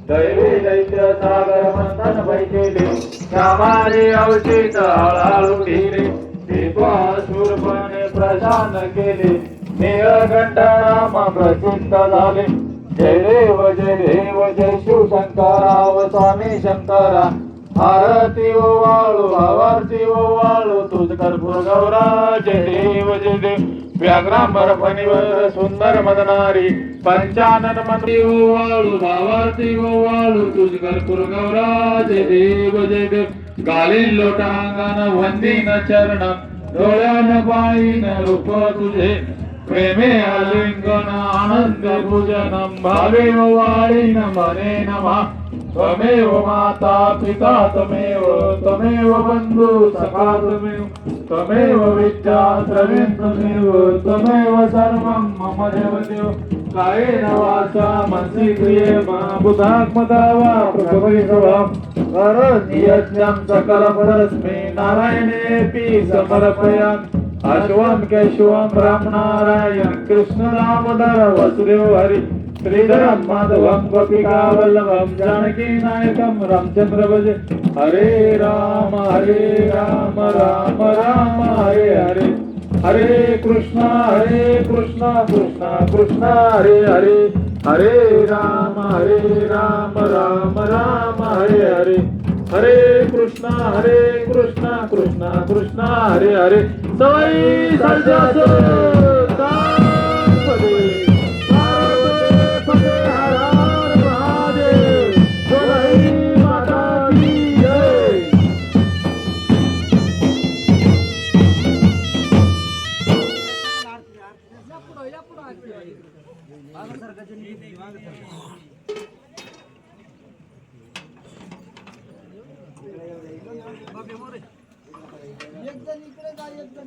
दैवी दैत्य सागर मंथन बैठेले श्यामाने अवचित हळहळू केले दीपाशूरपणे प्रशान केले नीलकंठ नाम प्रसिद्ध झाले जय देव जय शिवशंकरा व स्वामी शंकरा आरती ओवाळू आरती ओवाळू तुझ कर्पूर गौरा जय देव व्याघ्रांबर फणीवर सुंदर मदनारी पंचानन मंत्री ओवाळू आरती ओवाळू तुझ कर्पूर गौरा जय देव गालील लोटांगण वंदीन चरण डोळ्यान पाळीन रूप तुझे प्रेमे आलिंगन आनंद पूजनम भावे वाळीन मने नमा त्वमेव माता पिता त्वमेव बंधु सखा त्वमेव विद्या द्रविण त्वमेव सर्वं मम देवदेव कायेन वाचा मनसि क्रियेण बुद्धात्मता वा प्रभवे स्वभाव करोमि यज्ञं सकलपरस्मै नारायणेऽपि समर्पयामि अश्वं केशवं रामनारायण कृष्ण दामोदर वसुदेव हरि श्रीधरं माधवं गोपिका वल्लभं जानकी नायकं रामचंद्र भजे हरे राम राम राम हरे हरे हरे कृष्णा कृष्णा कृष्णा हरे हरे हरे राम राम राम हरे हरे हरे कृष्णा कृष्णा कृष्णा हरे हरे सवई सर्जासो एक जण इकडे जा एक जण